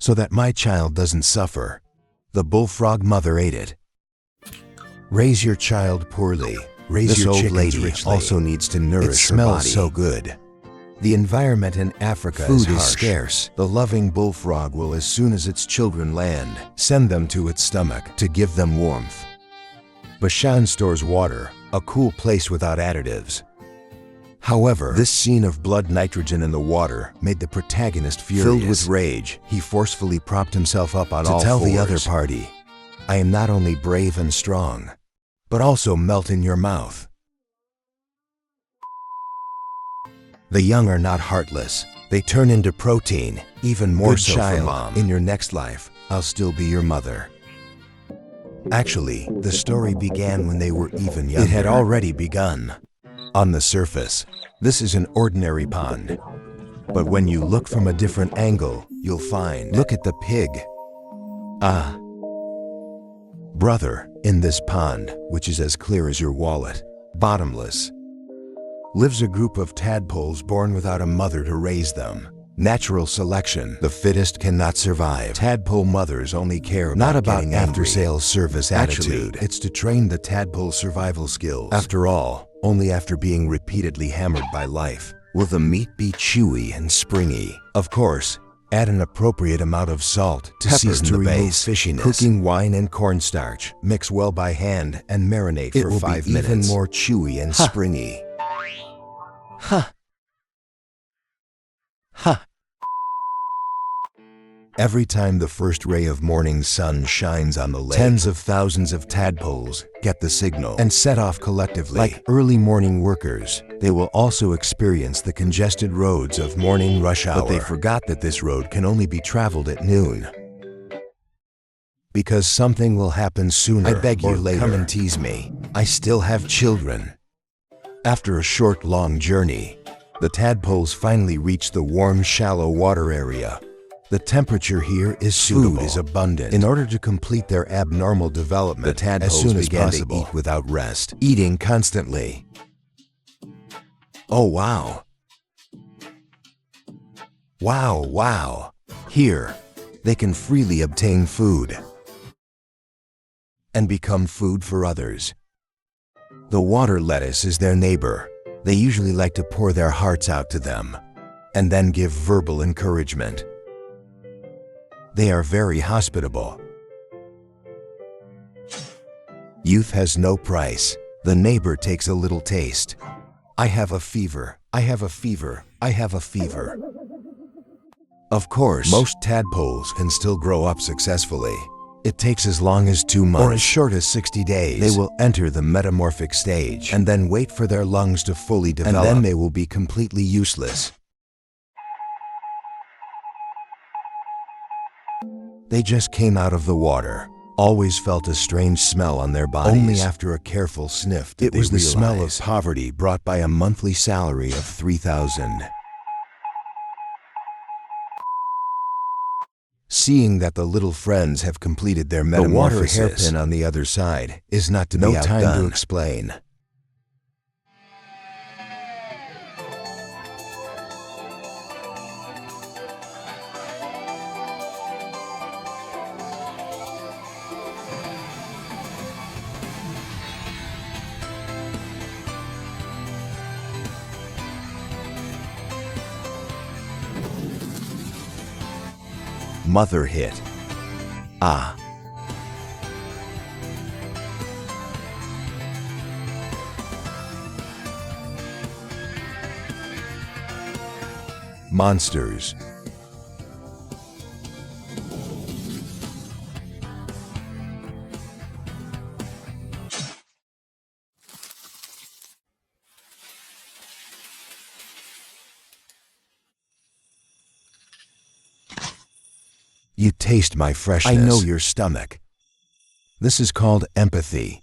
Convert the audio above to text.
so that my child doesn't suffer. The bullfrog mother ate it. Raise your child poorly. Raise your chickens richly. This old lady also needs to nourish her body. It smells so good. The environment in Africa is harsh. Food is scarce. The loving bullfrog will, as soon as its children land, send them to its stomach to give them warmth. Bashan stores water, a cool place without additives. However, this scene of blood nitrogen in the water made the protagonist furious. Filled with rage, he forcefully propped himself up on all fours to tell the other party, "I am not only brave and strong, but also melt in your mouth." The young are not heartless. They turn into protein, even more so for Mom. In your next life, I'll still be your mother. Actually, the story began when they were even younger. It had already begun. On the surface, this is an ordinary pond. But when you look from a different angle, you'll find, look at the pig. Ah. Brother, in this pond, which is as clear as your wallet, bottomless, lives a group of tadpoles born without a mother to raise them. Natural selection. The fittest cannot survive. Tadpole mothers only care not about after-sales service attitude. It's to train the tadpole survival skills. After all, only after being repeatedly hammered by life will the meat be chewy and springy. Of course, add an appropriate amount of salt to season the base. Fishiness. Cooking wine and cornstarch. Mix well by hand and marinate for 5 minutes. It will be even more chewy and springy. Ha! Ha! Every time the first ray of morning sun shines on the lake, tens of thousands of tadpoles get the signal and set off collectively. Like early morning workers, they will also experience the congested roads of morning rush hour. But they forgot that this road can only be traveled at noon. Because something will happen sooner. I beg you later. Come and tease me. I still have children. After a short, long journey, the tadpoles finally reach the warm, shallow water area. The temperature here is suitable. Food is abundant. In order to complete their abnormal development, the tadpoles began to eat without rest, eating constantly. Oh wow! Wow, wow! Here, they can freely obtain food and become food for others. The water lettuce is their neighbor. They usually like to pour their hearts out to them and then give verbal encouragement. They are very hospitable. Youth has no price. The neighbor takes a little taste. I have a fever. I have a fever. I have a fever. Of course, most tadpoles can still grow up successfully. It takes as long as 2 months or as short as 60 days. They will enter the metamorphic stage and then wait for their lungs to fully develop. And then they will be completely useless. They just came out of the water, always felt a strange smell on their bodies. Only after a careful sniff did they realize it was the smell of poverty brought by a monthly salary of $3,000. Seeing that the little friends have completed their metamorphosis, the water hairpin on the other side is not to be outdone. No time to explain. Mother hit. Ah. Monsters. You taste my freshness. I know your stomach. This is called empathy.